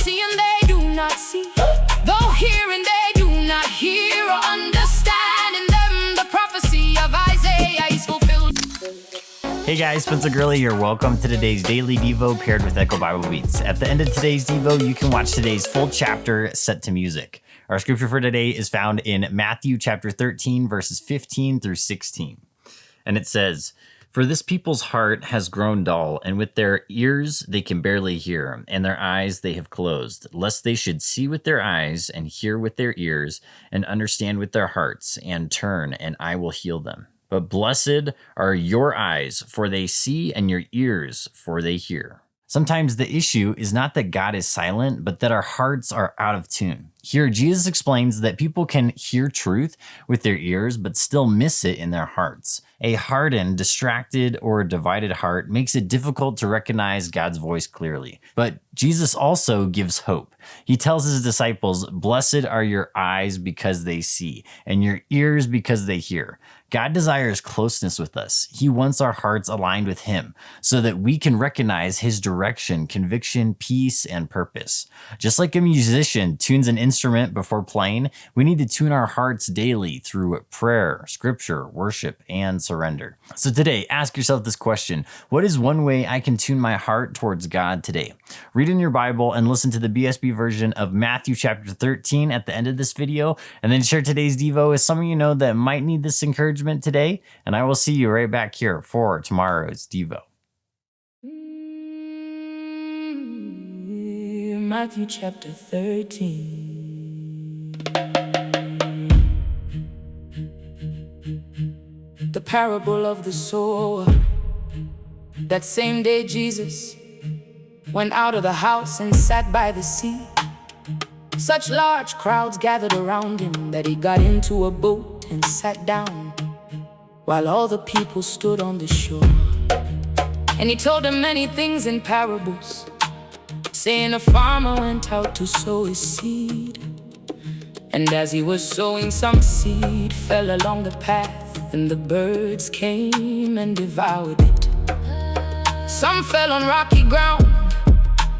see and they do not see, though hear and they do not hear or understand. In them the prophecy of Isaiah is fulfilled. Hey guys, Spencer Gurley here. Welcome to today's Daily Devo paired with Echo Bible Beats. At the end of today's Devo, you can watch today's full chapter set to music. Our scripture for today is found in Matthew chapter 13, verses 15 through 16. And it says, "For this people's heart has grown dull, and with their ears they can barely hear, and their eyes they have closed, lest they should see with their eyes, and hear with their ears, and understand with their hearts, and turn, and I will heal them. But blessed are your eyes, for they see, and your ears, for they hear." Sometimes the issue is not that God is silent, but that our hearts are out of tune. Here, Jesus explains that people can hear truth with their ears, but still miss it in their hearts. A hardened, distracted, or divided heart makes it difficult to recognize God's voice clearly. But Jesus also gives hope. He tells his disciples, "Blessed are your eyes because they see, and your ears because they hear." God desires closeness with us. He wants our hearts aligned with him so that we can recognize his direction, conviction, peace, and purpose. Just like a musician tunes an instrument before playing, we need to tune our hearts daily through prayer, scripture, worship, and surrender. So today, ask yourself this question: what is one way I can tune my heart towards God today? Read in your Bible and listen to the BSB version of Matthew chapter 13 at the end of this video, and then share today's Devo with someone you know that might need this encouragement today, and I will see you right back here for tomorrow's Devo. Matthew chapter 13. The parable of the sower. That same day Jesus went out of the house and sat by the sea. Such large crowds gathered around him that he got into a boat and sat down, while all the people stood on the shore. And he told them many things in parables, saying, a farmer went out to sow his seed. And as he was sowing, some seed fell along the path, and the birds came and devoured it. Some fell on rocky ground,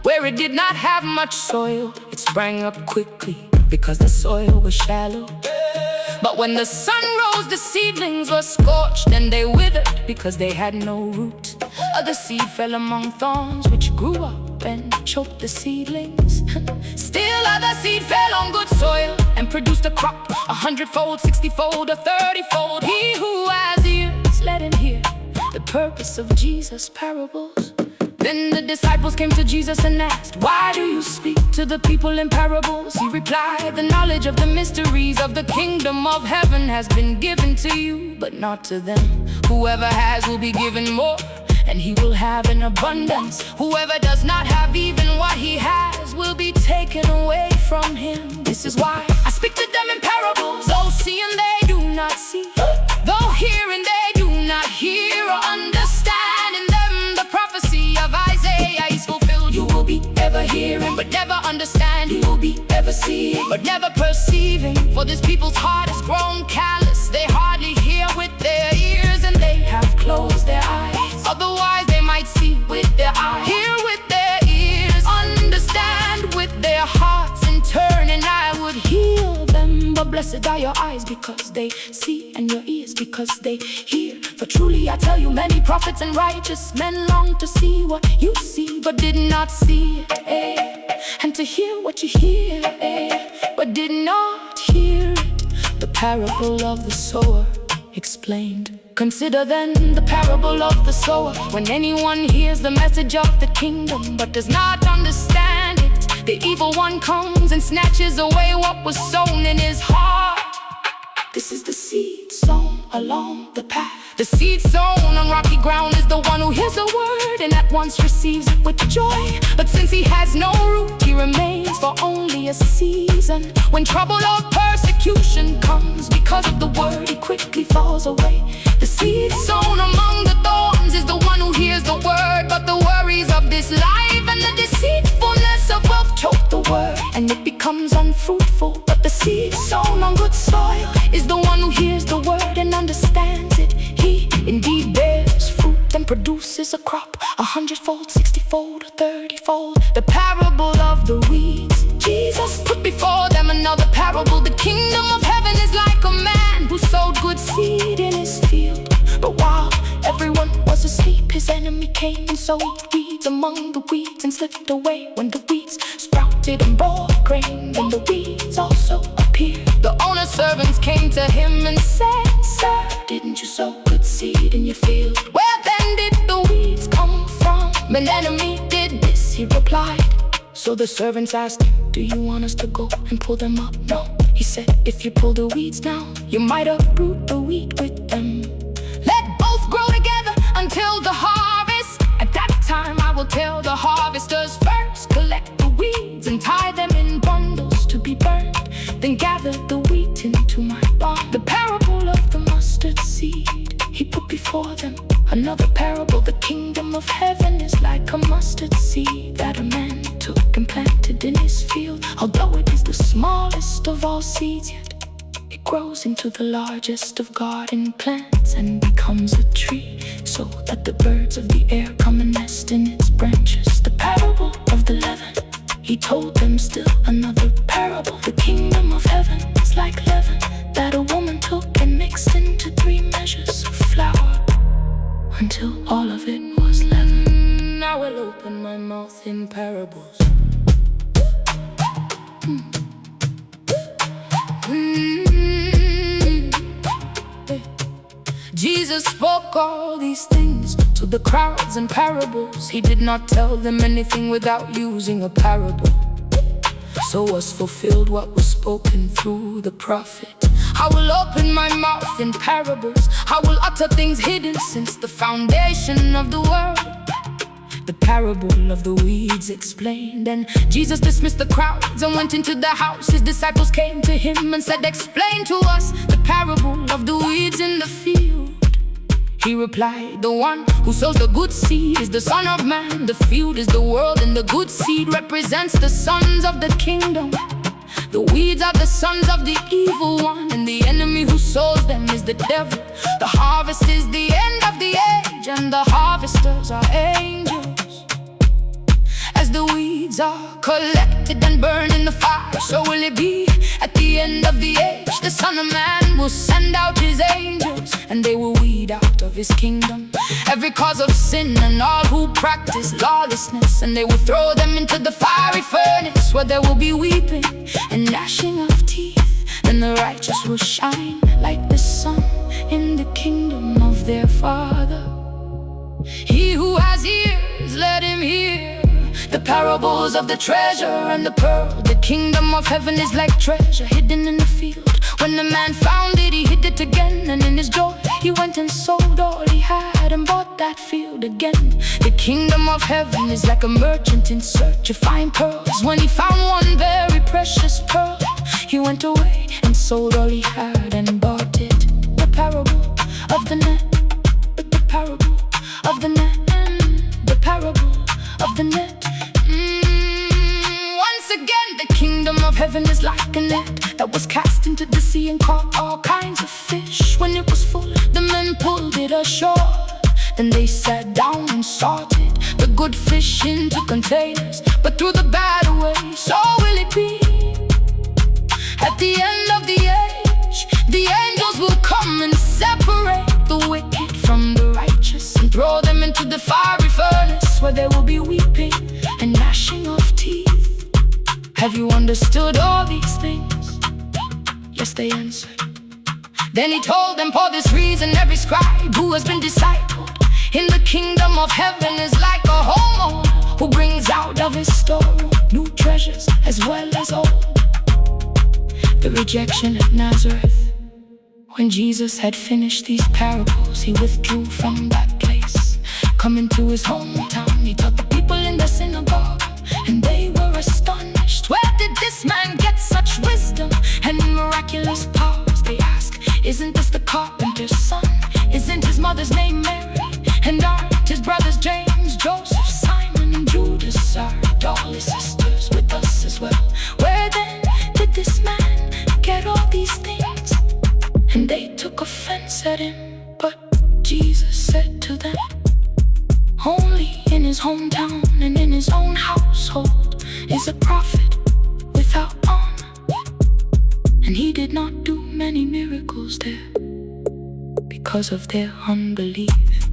where it did not have much soil. It sprang up quickly because the soil was shallow. But when the sun rose, the seedlings were scorched, and they withered because they had no root. Other seed fell among thorns, which grew up and choked the seedlings. Still other seed fell on good soil and produced a crop, 100-fold, 60-fold, or 30-fold. He who has ears, let him hear the purpose of Jesus' parables. Then the disciples came to Jesus and asked, "Why do you speak to the people in parables?" He replied, "The knowledge of the mysteries of the kingdom of heaven has been given to you, but not to them. Whoever has will be given more, and he will have an abundance. Whoever does not have even what he has will be taken away from him. This is why I speak to them in parables. Though see and they do not see, though hear and they do not hear or understand. In them the prophecy of Isaiah is fulfilled. You will be ever hearing, but never understand. You will be ever seeing, but never perceiving. For this people's heart has grown callous. They hardly hear with their ears, and they have closed their eyes. Otherwise they might see with their eyes, hear with their ears, understand with their hearts, and turn, and I would heal them. But blessed are your eyes because they see, and your ears because they hear. For truly I tell you, many prophets and righteous men long to see what you see, but did not see it, and to hear what you hear, but did not hear it." The parable of the sower explained. Consider then the parable of the sower. When anyone hears the message of the kingdom but does not understand it, the evil one comes and snatches away what was sown in his heart. This is the seed sown along the path. The seed sown on rocky ground is the one who hears the word and at once receives it with joy. But since he has no root, he remains for only a season. When trouble or persecution comes because of the word, he quickly falls away. The seed sown among the thorns is the one who hears the word, but the worries of this life and the deceitfulness of wealth choke the word, and it becomes unfruitful. But the seed sown on good soil is the one who hears the word and understands it. He indeed bears fruit and produces a crop, 100-fold, 60-fold, or 30-fold. The parable of the weeds. Jesus put before them another parable. The kingdom of heaven is like a man who sowed good seed in his field. But while everyone was asleep, his enemy came and sowed weeds among the weeds and slipped away. When the weeds sprouted and bore grain, then the weeds also appeared. The owner's servants came to him and said, "Sir, didn't you sow good seed in your field? Where then did the weeds come from?" "An enemy did this," he replied. So the servants asked him, "Do you want us to go and pull them up?" "No," he said, "if you pull the weeds now, you might uproot the wheat with them. Let both grow together until the harvest. At that time I will tell the harvesters, first collect the weeds and tie them in bundles to be burned, then gather the wheat into my barn." The parable of the mustard seed he put before them another parable. The kingdom of heaven is like a mustard seed that a man took and planted in his field. Although it is the smallest of all seeds, yet it grows into the largest of garden plants and becomes a tree, so that the birds of the air come and nest in its branches. The parable of the leaven, he told them still another parable. The kingdom of heaven is like leaven that a woman took and mixed into 3 measures of flour until all of it was leaven. I will open my mouth in parables. Jesus spoke all these things to the crowds in parables. He did not tell them anything without using a parable. So was fulfilled what was spoken through the prophet. I will open my mouth in parables. I will utter things hidden since the foundation of the world. The parable of the weeds explained, and Jesus dismissed the crowds and went into the house. His disciples came to him and said, "Explain to us the parable of the weeds in the field." He replied, "The one who sows the good seed is the Son of Man. The field is the world, and the good seed represents the sons of the kingdom. The weeds are the sons of the evil one, and the enemy who sows them is the devil. The harvest is the end of the age, and the harvesters are angels. As the weeds are collected and burned in the fire, so will it be at the end of the age. The Son of Man will send out his angels, and they will weed out of his kingdom every cause of sin and all who practice lawlessness, and they will throw them into the fiery furnace, where there will be weeping and gnashing of teeth. Then the righteous will shine like the sun in the kingdom of their Father. He who has ears, let him hear the parables of the treasure and the pearl. The kingdom of heaven is like treasure hidden in the field. When the man found it, he hid it again, and in his joy he went and sold all he had and bought that field again. The kingdom of heaven is like a merchant in search of fine pearls. When he found one very precious pearl, he went away and sold all he had and bought it. The parable of the net, the parable of the net, the parable of the net. Once again, the kingdom of heaven is like a net that was cast into the sea and caught all kinds of fish. When it was full, the men pulled it ashore. Then they sat down and sorted the good fish into containers, but threw the bad away. So will it be at the end of the age. The angels will come and separate the wicked from the righteous and throw them into the fiery furnace, where there will be weeping and gnashing of teeth. Have you understood all these things? Yes, they answered. Then he told them, for this reason every scribe who has been discipled in the kingdom of heaven is like a homeowner who brings out of his storeroom new treasures as well as old. The rejection at Nazareth. When Jesus had finished these parables, he withdrew from that place. Coming to his hometown, he taught the people in the synagogue, and they were astonished. Where did this man get such wisdom and miraculous powers? They asked, isn't this the carpenter's son? Isn't his mother's name Mary? And aren't his brothers James, Joseph, Simon, and Judas? Aren't all his sisters with us as well? Where then did this man get all these things? And they took offense at him, but Jesus said to them, only in his hometown and in his own household is a prophet not do many miracles there because of their unbelief.